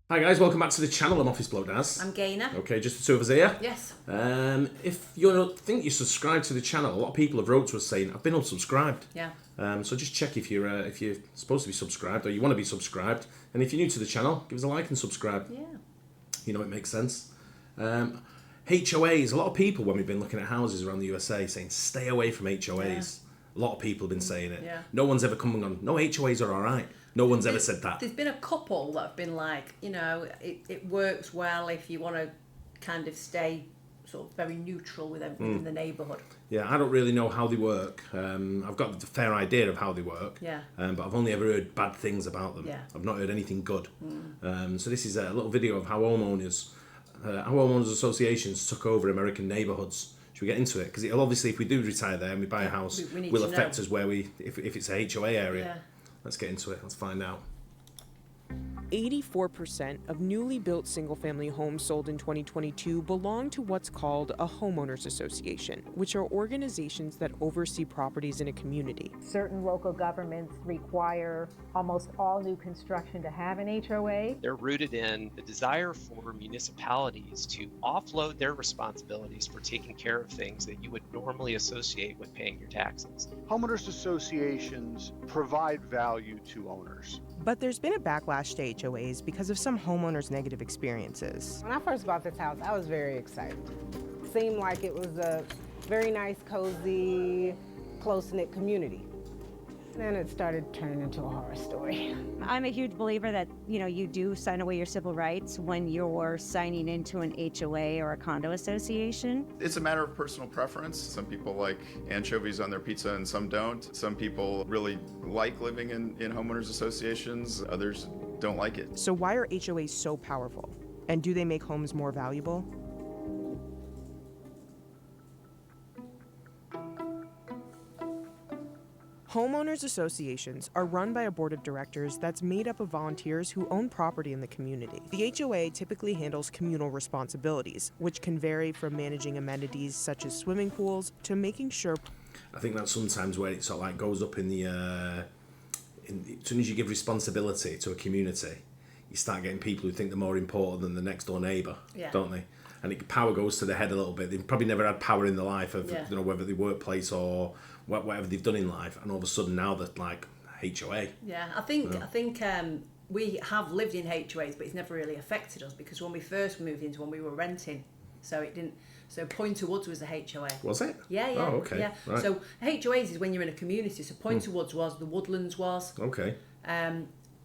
Hi guys, welcome back to the channel. I'm Office Bloke Daz. I'm Gaynor. Okay, just the two of us here. Yes. If you don't think you're subscribed to the channel, a lot of people have wrote to us saying I've been unsubscribed. Yeah. So just check if you're supposed to be subscribed or you want to be subscribed, and if you're new to the channel, give us a like and subscribe. Yeah. You know it makes sense. HOAs. A lot of people when we've been looking at houses around the USA saying stay away from HOAs. Yeah. A lot of people have been saying it. Yeah. No one's ever come and gone, no, HOAs are all right. No one's ever said that. There's been a couple that have been like, it works well if you want to kind of stay sort of very neutral with everything in the neighbourhood. Yeah, I don't really know how they work. I've got a fair idea of how they work. Yeah. But I've only ever heard bad things about them. Yeah. I've not heard anything good. So this is a little video of how homeowners associations took over American neighbourhoods. Should we get into it? Because it'll obviously, if we do retire there and we buy a house, will affect us where if it's a HOA area. Yeah. Let's get into it. Let's find out. 84% of newly built single-family homes sold in 2022 belong to what's called a homeowners association, which are organizations that oversee properties in a community. Certain local governments require almost all new construction to have an HOA. They're rooted in the desire for municipalities to offload their responsibilities for taking care of things that you would normally associate with paying your taxes. Homeowners associations provide value to owners. But there's been a backlash to HOAs because of some homeowners' negative experiences. When I first bought this house, I was very excited. It seemed like it was a very nice, cozy, close-knit community. Then it started turning into a horror story. I'm a huge believer that, you do sign away your civil rights when you're signing into an HOA or a condo association. It's a matter of personal preference. Some people like anchovies on their pizza and some don't. Some people really like living in homeowners associations. Others don't like it. So why are HOAs so powerful? And do they make homes more valuable? Homeowners associations are run by a board of directors that's made up of volunteers who own property in the community. The HOA typically handles communal responsibilities, which can vary from managing amenities such as swimming pools to making sure... I think that's sometimes where it sort of like goes up in the... as soon as you give responsibility to a community, you start getting people who think they're more important than the next door neighbour, don't they? And power goes to the head a little bit. They've probably never had power in their life of whether the workplace or whatever they've done in life, and all of a sudden now they're like HOA. Yeah, I think we have lived in HOAs, but it's never really affected us because when we first moved into one, we were renting, so it didn't. So Pointer Woods was a HOA. Was it? Yeah. Oh, okay. Yeah. Right. So HOAs is when you're in a community. So Pointer Woods was, the Woodlands was. Okay.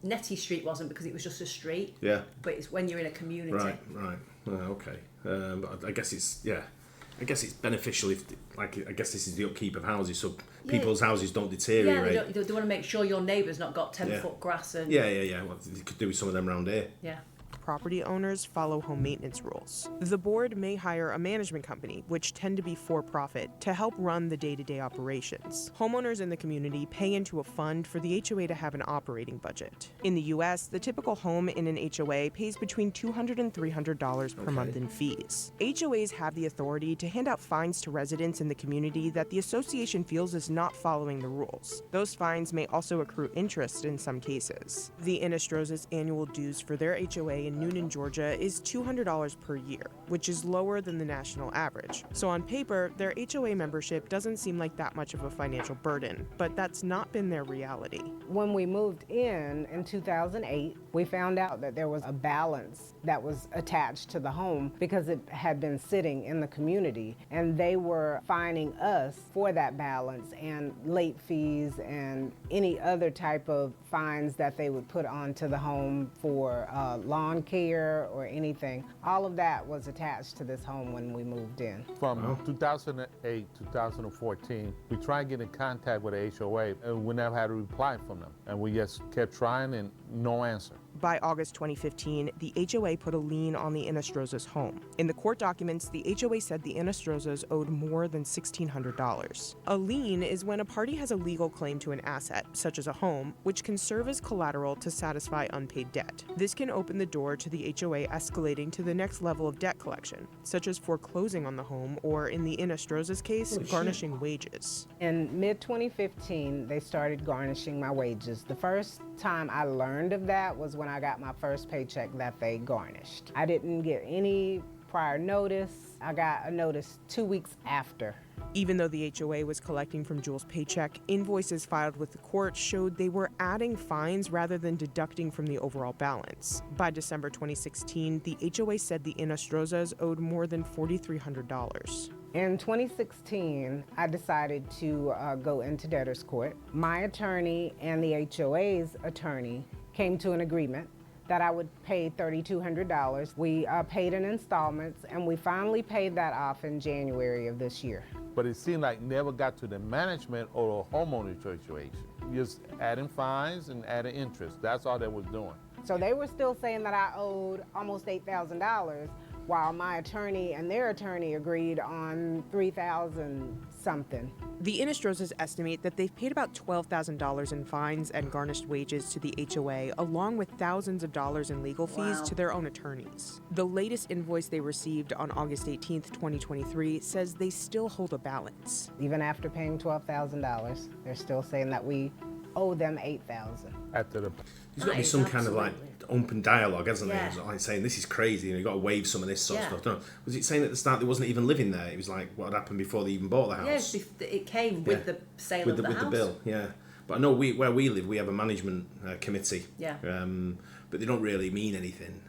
Nettie Street wasn't because it was just a street. Yeah. But it's when you're in a community. Right. Okay. But I guess it's beneficial if, I guess this is the upkeep of houses, so people's houses don't deteriorate. Yeah, they want to make sure your neighbour's not got 10-foot grass and... Yeah. Well, you could do with some of them around here. Yeah. Property owners follow home maintenance rules. The board may hire a management company, which tend to be for-profit, to help run the day-to-day operations. Homeowners in the community pay into a fund for the HOA to have an operating budget. In the U.S., the typical home in an HOA pays between $200 and $300 per month in fees. HOAs have the authority to hand out fines to residents in the community that the association feels is not following the rules. Those fines may also accrue interest in some cases. The Inestrosas' annual dues for their HOA in Noonan, Georgia is $200 per year, which is lower than the national average. So on paper, their HOA membership doesn't seem like that much of a financial burden, but that's not been their reality. When we moved in 2008, we found out that there was a balance that was attached to the home because it had been sitting in the community, and they were fining us for that balance and late fees and any other type of fines that they would put onto the home for lawn care or anything. All of that was attached to this home when we moved in. From 2008 to 2014, we tried to get in contact with the HOA and we never had a reply from them. And we just kept trying and no answer. By August 2015, the HOA put a lien on the Inestrosas' home. In the court documents, the HOA said the Inestrosas owed more than $1,600. A lien is when a party has a legal claim to an asset, such as a home, which can serve as collateral to satisfy unpaid debt. This can open the door to the HOA escalating to the next level of debt collection, such as foreclosing on the home or, in the Inestrosas' case, garnishing wages. In mid-2015, they started garnishing my wages. The first time I learned of that was when I got my first paycheck that they garnished. I didn't get any prior notice. I got a notice 2 weeks after. Even though the HOA was collecting from Jules' paycheck, invoices filed with the court showed they were adding fines rather than deducting from the overall balance. By December 2016, the HOA said the Inestrosas owed more than $4,300. In 2016, I decided to go into debtor's court. My attorney and the HOA's attorney came to an agreement that I would pay $3,200. We paid in installments, and we finally paid that off in January of this year. But it seemed like never got to the management or the homeowner situation. Just adding fines and adding interest. That's all they was doing. So they were still saying that I owed almost $8,000, while my attorney and their attorney agreed on $3,000 something. The Inestrosas estimate that they've paid about $12,000 in fines and garnished wages to the HOA, along with thousands of dollars in legal fees to their own attorneys. The latest invoice they received on August 18th, 2023 says they still hold a balance. Even after paying $12,000, they're still saying that we owe them $8,000. After the There's got to be some kind of like open dialogue, hasn't there? It's like saying this is crazy, and you've got to waive some of this sort of stuff. Don't know. Was it saying at the start they wasn't even living there? It was like what had happened before they even bought the house. Yes, it came with the sale of the house. With the bill, yeah. But I know where we live, we have a management committee. Yeah. But they don't really mean anything.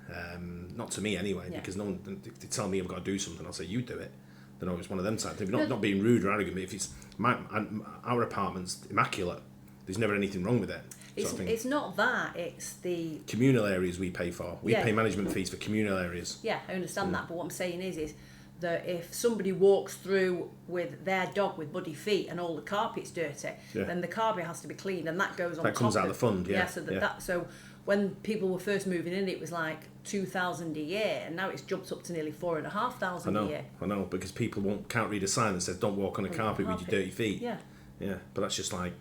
Not to me anyway, because no one. They tell me I've got to do something. I'll say you do it. They know it's one of them type things. Not being rude or arrogant. But if it's our apartment's immaculate, there's never anything wrong with it. It's not that, it's the communal areas we pay for. We pay management fees for communal areas. Yeah, I understand that, but what I'm saying is that if somebody walks through with their dog with muddy feet and all the carpet's dirty, then the carpet has to be cleaned, and that goes on. That comes out of the fund, So when people were first moving in, it was like $2,000 a year, and now it's jumped up to nearly $4,500 a year. I know, because people can't read a sign that says "Don't walk on a carpet with your dirty feet." Yeah. Yeah, but that's just like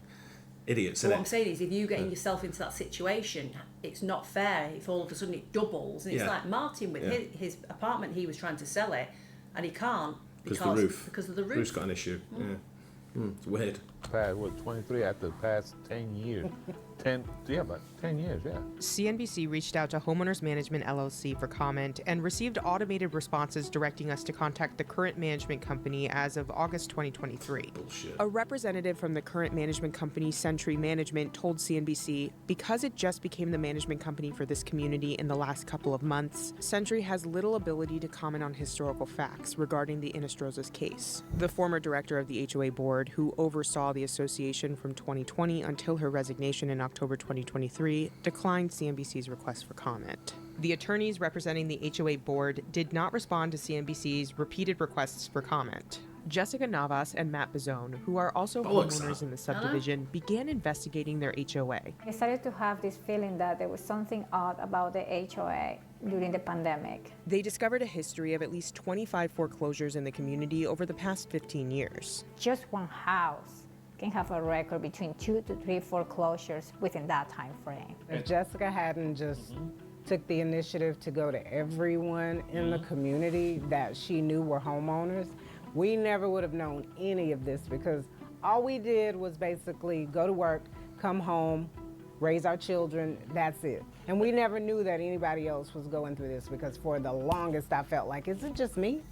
idiots, What I'm saying is, if you're getting yourself into that situation, it's not fair if all of a sudden it doubles. And it's like Martin with his apartment, he was trying to sell it, and he can't because of the roof. Roof's got an issue. It's weird. Past 23 after the past 10 years. 10 years, yeah. CNBC reached out to Homeowners Management LLC for comment and received automated responses directing us to contact the current management company as of August 2023. Bullshit. A representative from the current management company, Century Management, told CNBC, because it just became the management company for this community in the last couple of months, Century has little ability to comment on historical facts regarding the Inestrosas case. The former director of the HOA board, who oversaw the association from 2020 until her resignation in October 2023, declined CNBC's request for comment. The attorneys representing the HOA board did not respond to CNBC's repeated requests for comment. Jessica Navas and Matt Bizzone, who are also homeowners in the subdivision, began investigating their HOA. I started to have this feeling that there was something odd about the HOA during the pandemic. They discovered a history of at least 25 foreclosures in the community over the past 15 years. Just one house can have a record between 2 to 3 foreclosures within that time frame. If Jessica hadn't just took the initiative to go to everyone in the community that she knew were homeowners, we never would have known any of this, because all we did was basically go to work, come home, raise our children, that's it. And we never knew that anybody else was going through this, because for the longest I felt like, is it just me?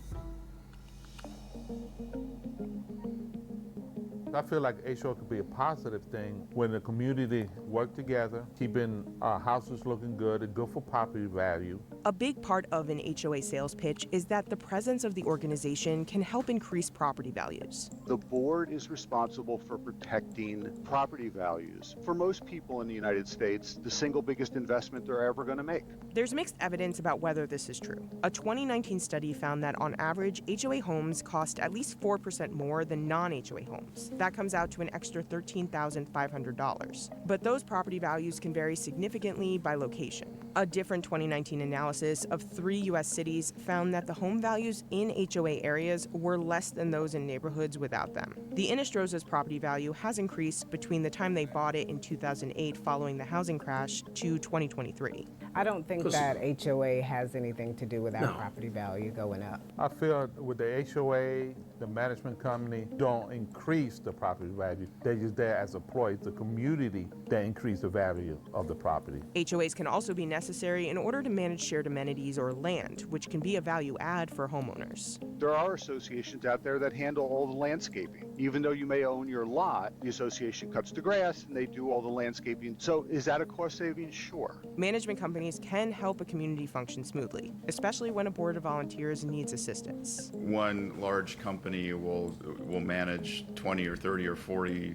I feel like HOA could be a positive thing when the community work together, keeping our houses looking good and good for property value. A big part of an HOA sales pitch is that the presence of the organization can help increase property values. The board is responsible for protecting property values. For most people in the United States, the single biggest investment they're ever going to make. There's mixed evidence about whether this is true. A 2019 study found that on average, HOA homes cost at least 4% more than non-HOA homes. That comes out to an extra $13,500. But those property values can vary significantly by location. A different 2019 analysis of 3 U.S. cities found that the home values in HOA areas were less than those in neighborhoods without them. The Inestrosas property value has increased between the time they bought it in 2008 following the housing crash to 2023. I don't think that HOA has anything to do with our property value going up. I feel with the HOA, the management company don't increase the property value. They're just there as employees, the community that increase the value of the property. HOAs can also be necessary in order to manage shared amenities or land, which can be a value add for homeowners. There are associations out there that handle all the landscaping. Even though you may own your lot, the association cuts the grass and they do all the landscaping. So is that a cost saving? Sure. Management companies can help a community function smoothly, especially when a board of volunteers needs assistance. One large company will manage 20 or 30 or 40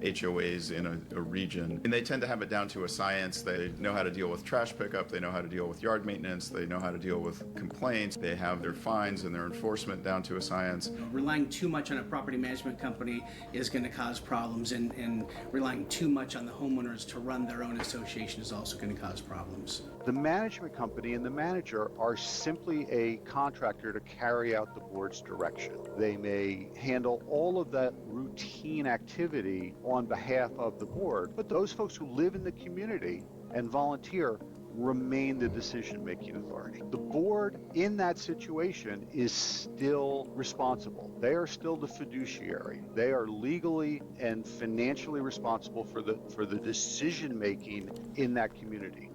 HOAs in a region, and they tend to have it down to a science. They know how to deal with trash pickup, they know how to deal with yard maintenance, they know how to deal with complaints, they have their fines and their enforcement down to a science. Relying too much on a property management company is going to cause problems, and relying too much on the homeowners to run their own association is also going to cause problems. The management company and the manager are simply a contractor to carry out the board's direction. They may handle all of that routine activity on behalf of the board, but those folks who live in the community and volunteer remain the decision-making authority. The board in that situation is still responsible. They are still the fiduciary. They are legally and financially responsible for the decision-making in that community.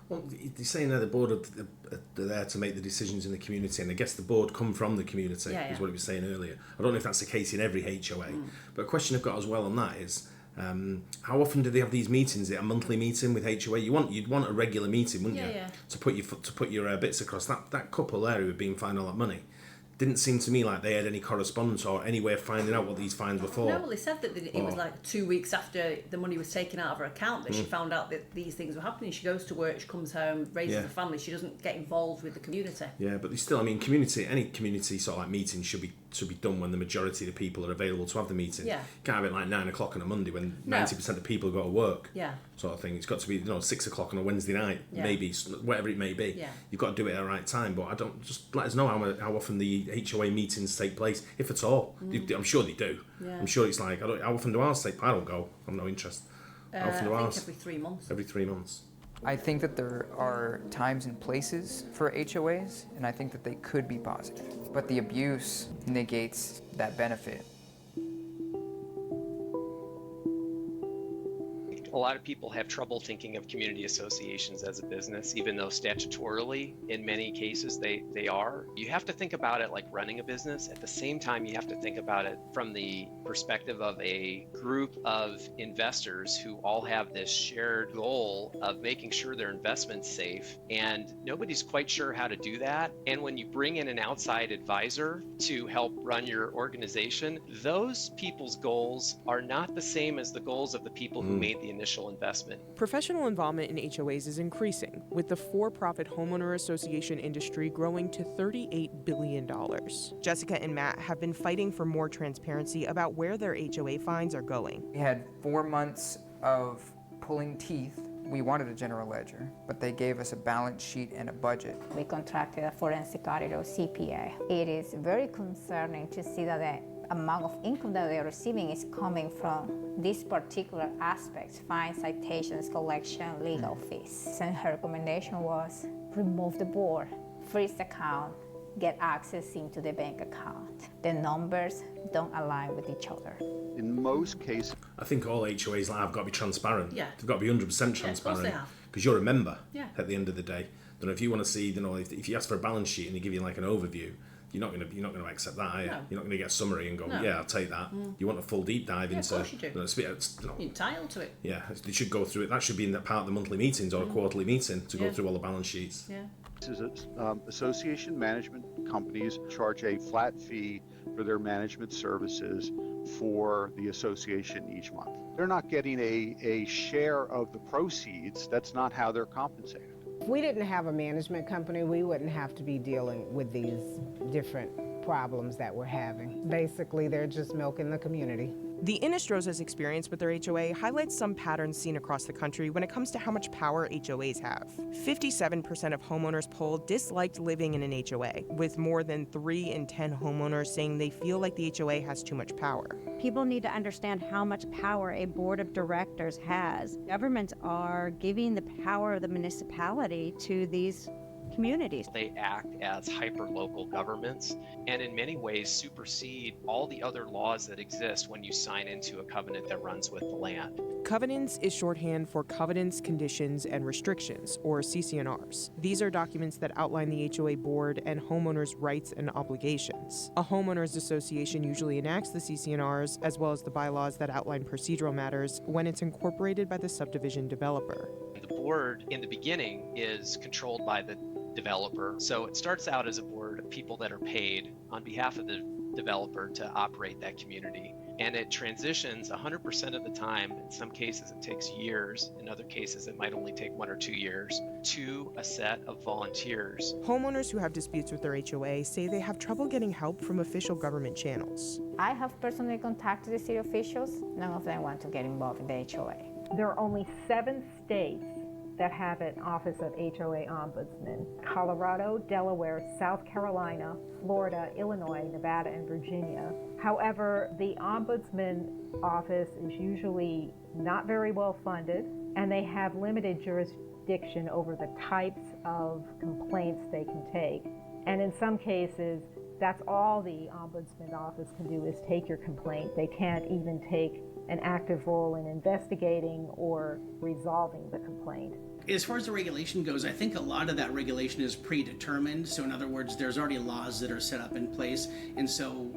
Well, you're saying that the board are there to make the decisions in the community, and I guess the board come from the community, is what he was saying earlier. I don't know if that's the case in every HOA, but a question I've got as well on that is, how often do they have these meetings? Is it a monthly meeting with HOA? You'd want a regular meeting, wouldn't you? Yeah. To put your bits across. That couple there who had been fined all that money didn't seem to me like they had any correspondence or any way of finding out what these fines were for. No, well, they said that it was like 2 weeks after the money was taken out of her account that she found out that these things were happening. She goes to work, she comes home, raises a family. She doesn't get involved with the community. Yeah, but still, I mean, any community sort of like meeting should be done when the majority of the people are available to have the meeting. Yeah. You can't have it like 9 o'clock on a Monday when 90% of people go to work. Yeah. Sort of thing. It's got to be 6 o'clock on a Wednesday night, maybe, whatever it may be. Yeah. You've got to do it at the right time. But just let us know how often the HOA meetings take place, if at all. I'm sure they do. Yeah. I'm sure it's like, how often do ours take? I don't go. I've no interest. How often do ours? Every 3 months. Every 3 months. I think that there are times and places for HOAs, and I think that they could be positive. But the abuse negates that benefit. A lot of people have trouble thinking of community associations as a business, even though statutorily, in many cases, they are. You have to think about it like running a business. At the same time, you have to think about it from the perspective of a group of investors who all have this shared goal of making sure their investment's safe, and nobody's quite sure how to do that. And when you bring in an outside advisor to help run your organization, those people's goals are not the same as the goals of the people who made the initial investment. Professional involvement in HOAs is increasing, with the for-profit homeowner association industry growing to $38 billion. Jessica and Matt have been fighting for more transparency about where their HOA fines are going. We had 4 months of pulling teeth. We wanted a general ledger, but they gave us a balance sheet and a budget. We contracted a forensic auditor, CPA. It is very concerning to see that the amount of income that they're receiving is coming from these particular aspects: fines, citations, collection, legal fees. And her recommendation was remove the board, freeze the account, get access into the bank account. The numbers don't align with each other. In most cases, I think all HOAs have got to be transparent. Yeah. They've got to be 100% transparent. Yeah, of course they have. Because you're a member at the end of the day. Don't know if you want to see, if you ask for a balance sheet and they give you like an overview, you're not going to accept that, are you? No. You're not going to get a summary and go, No. yeah, I'll take that. You want a full deep dive into. Of course you do. You're entitled to it. Yeah, they should go through it. That should be in that part of the monthly meetings or a quarterly meeting to go through all the balance sheets. Yeah. Association management companies charge a flat fee for their management services for the association each month. They're not getting a share of the proceeds. That's not how they're compensated. If we didn't have a management company, we wouldn't have to be dealing with these different problems that we're having. Basically, they're just milking the community. The Inostroza's experience with their HOA highlights some patterns seen across the country when it comes to how much power HOAs have. 57% of homeowners polled disliked living in an HOA, with more than 3 in 10 homeowners saying they feel like the HOA has too much power. People need to understand how much power a board of directors has. Governments are giving the power of the municipality to these communities. They act as hyper-local governments and in many ways supersede all the other laws that exist when you sign into a covenant that runs with the land. Covenants is shorthand for Covenants, Conditions, and Restrictions, or CC&Rs. These are documents that outline the HOA board and homeowners' rights and obligations. A homeowners association usually enacts the CC&Rs as well as the bylaws that outline procedural matters when it's incorporated by the subdivision developer. The board in the beginning is controlled by the developer. So it starts out as a board of people that are paid on behalf of the developer to operate that community. And it transitions 100% of the time. In some cases, it takes years. In other cases, it might only take 1 or 2 years to a set of volunteers. Homeowners who have disputes with their HOA say they have trouble getting help from official government channels. I have personally contacted the city officials. None of them want to get involved in the HOA. There are only 7 states that have an Office of HOA Ombudsman: Colorado, Delaware, South Carolina, Florida, Illinois, Nevada, and Virginia. However, the Ombudsman office is usually not very well funded, and they have limited jurisdiction over the types of complaints they can take. And in some cases, that's all the Ombudsman office can do is take your complaint. They can't even take an active role in investigating or resolving the complaint. As far as the regulation goes, I think a lot of that regulation is predetermined. So in other words, there's already laws that are set up in place, and so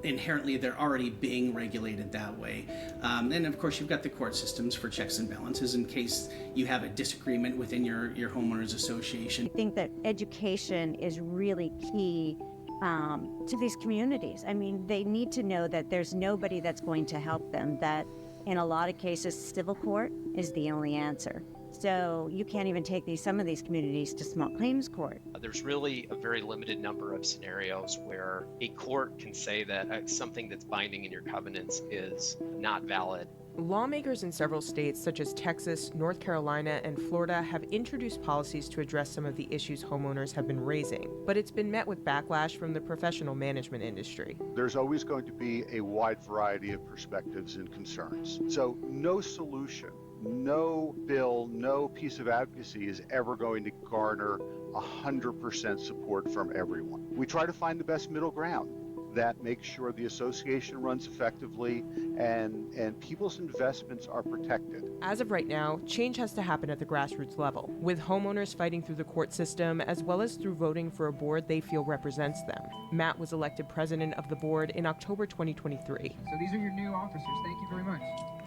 inherently they're already being regulated that way. And of course, you've got the court systems for checks and balances in case you have a disagreement within your homeowners association. I think that education is really key to these communities. I mean, they need to know that there's nobody that's going to help them, that in a lot of cases, civil court is the only answer. So you can't even take some of these communities to small claims court. There's really a very limited number of scenarios where a court can say that something that's binding in your covenants is not valid. Lawmakers in several states, such as Texas, North Carolina, and Florida, have introduced policies to address some of the issues homeowners have been raising, but it's been met with backlash from the professional management industry. There's always going to be a wide variety of perspectives and concerns. So no solution, no bill, no piece of advocacy is ever going to garner 100% support from everyone. We try to find the best middle ground that makes sure the association runs effectively and people's investments are protected. As of right now, change has to happen at the grassroots level, with homeowners fighting through the court system as well as through voting for a board they feel represents them. Matt was elected president of the board in October 2023. So these are your new officers. Thank you very much.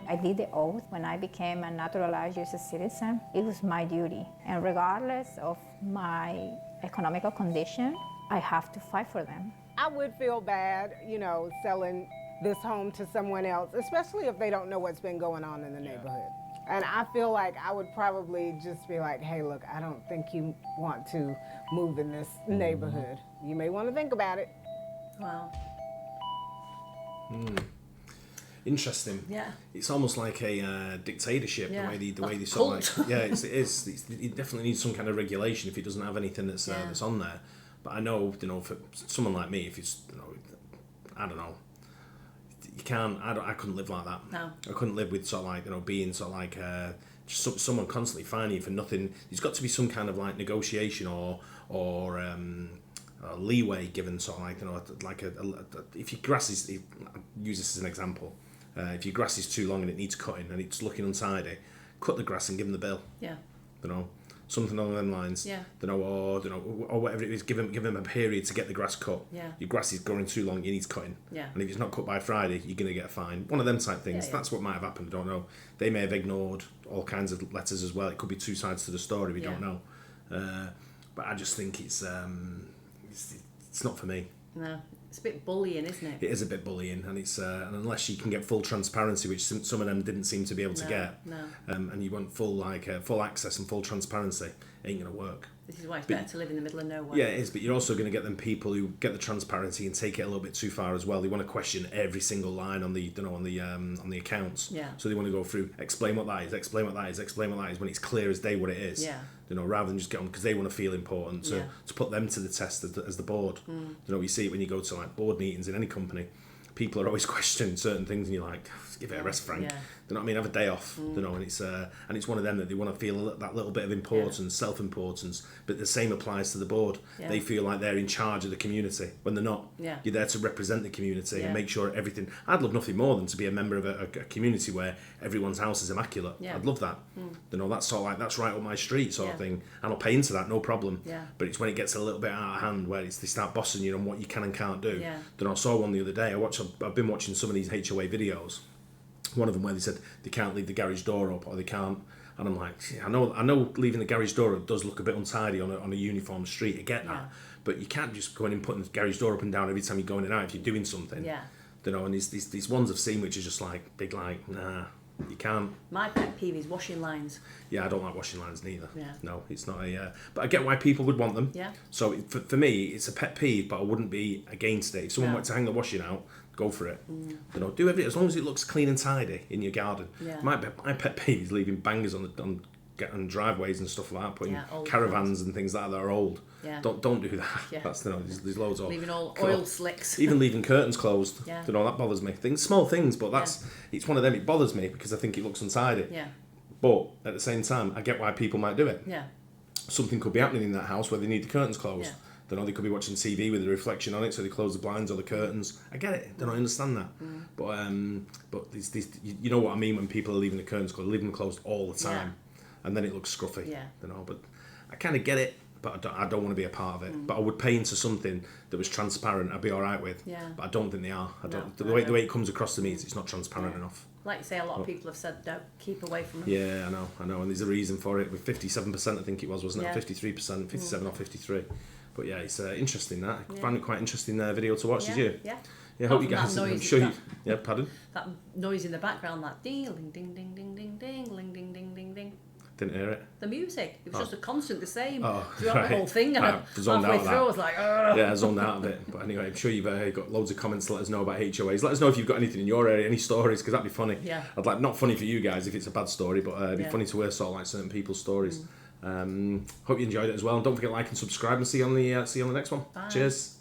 I did the oath when I became a naturalized U.S. citizen. It was my duty. And regardless of my economical condition, I have to fight for them. I would feel bad, selling this home to someone else, especially if they don't know what's been going on in the neighborhood. And I feel like I would probably just be like, hey, look, I don't think you want to move in this neighborhood. You may want to think about it. Wow. Interesting. Yeah. It's almost like a dictatorship, Yeah. the way they sort of like, yeah, it is. It definitely needs some kind of regulation if it doesn't have anything that's on there. But I know, for someone like me, if it's, I don't know, you can't. I couldn't live like that. No. I couldn't live with sort of like, being sort of like just someone constantly fining you for nothing. There's got to be some kind of like negotiation or leeway given, sort of like, if your grass is, I'll use this as an example. If your grass is too long and it needs cutting and it's looking untidy, cut the grass and give them the bill. Yeah. Something along them lines. Yeah. Or whatever it is. Give them a period to get the grass cut. Yeah. Your grass is growing too long. It needs cutting. Yeah. And if it's not cut by Friday, you're going to get a fine. One of them type things. Yeah. That's what might have happened. I don't know. They may have ignored all kinds of letters as well. It could be two sides to the story. We don't know. But I just think it's not for me. No. It's a bit bullying, isn't it? It is a bit bullying, and it's and unless you can get full transparency, which some of them didn't seem to be able to get, No. And you want full access and full transparency, ain't going to work. This is why it's better to live in the middle of nowhere. Yeah, it is, but you're also going to get them people who get the transparency and take it a little bit too far as well. They want to question every single line on the on the accounts. Yeah. So they want to go through, explain what that is, explain what that is, explain what that is, when it's clear as day what it is. Yeah. Rather than just get on because they want to feel important to put them to the test as the board. You see it when you go to like board meetings in any company. People are always questioning certain things, and you're like, give it a rest, Frank. Yeah. You know what I mean? Have a day off. And it's one of them that they want to feel that little bit of importance, self-importance. But the same applies to the board. Yeah. They feel like they're in charge of the community when they're not. Yeah. You're there to represent the community and make sure everything. I'd love nothing more than to be a member of a community where everyone's house is immaculate. Yeah. I'd love that. That's sort of like that's right up my street sort of thing, and I'll pay into that, no problem. Yeah. But it's when it gets a little bit out of hand where they start bossing you on what you can and can't do. Yeah. I saw one the other day. I've been watching some of these HOA videos. One of them where they said they can't leave the garage door up or they can't, and I'm like, I know leaving the garage door up does look a bit untidy on a uniform street. I get that, but you can't just go in and putting the garage door up and down every time you go in and out if you're doing something. Yeah. And these ones I've seen which are just like big, like, nah, you can't. My pet peeve is washing lines. Yeah, I don't like washing lines neither. Yeah. No, it's not a. But I get why people would want them. Yeah. So for me, it's a pet peeve, but I wouldn't be against it. If someone wanted to hang the washing out, go for it. Do everything as long as it looks clean and tidy in your garden. Yeah. My pet peeve is leaving bangers on driveways and stuff like that, putting caravans and things like that are old. Yeah. Don't do that. Yeah. That's there's loads of leaving all oil slicks. Even leaving curtains closed. Yeah. That bothers me. Small things, but it's one of them. It bothers me because I think it looks untidy. Yeah. But at the same time, I get why people might do it. Yeah. Something could be happening in that house where they need the curtains closed. Yeah. They could be watching TV with the reflection on it, so they close the blinds or the curtains. I get it. I understand that. But these, you know what I mean when people are leaving the curtains closed, leaving them closed all the time, and then it looks scruffy. Yeah. But I kind of get it. But I don't want to be a part of it. But I would pay into something that was transparent. I'd be all right with. Yeah. But I don't think they are. The way it comes across to me is it's not transparent enough. Like you say, a lot of people have said, don't keep away from them. Yeah, I know, and there's a reason for it. With 57%, I think it was, wasn't it? 53%, 57 or 53. But yeah, it's interesting that. I found it quite interesting video to watch. Did you? Yeah. Yeah, I hope you guys. I'm sure you. Yeah, pardon. That noise in the background, that ding, ding, ding, ding, ding, ding, ding, ding, ding, ding, ding, ding. Didn't hear it. The music. It was just a constant, the same throughout right. the whole thing. And halfway through, I was like, ugh. Yeah, I zoned out of it. But anyway, I'm sure you've got loads of comments to let us know about HOAs. Let us know if you've got anything in your area, any stories, because that'd be funny. Yeah. I'd like, not funny for you guys if it's a bad story, but it'd be funny to hear sort of like certain people's stories. Hope you enjoyed it as well. And don't forget to like and subscribe, and see you on the next one. Bye. Cheers.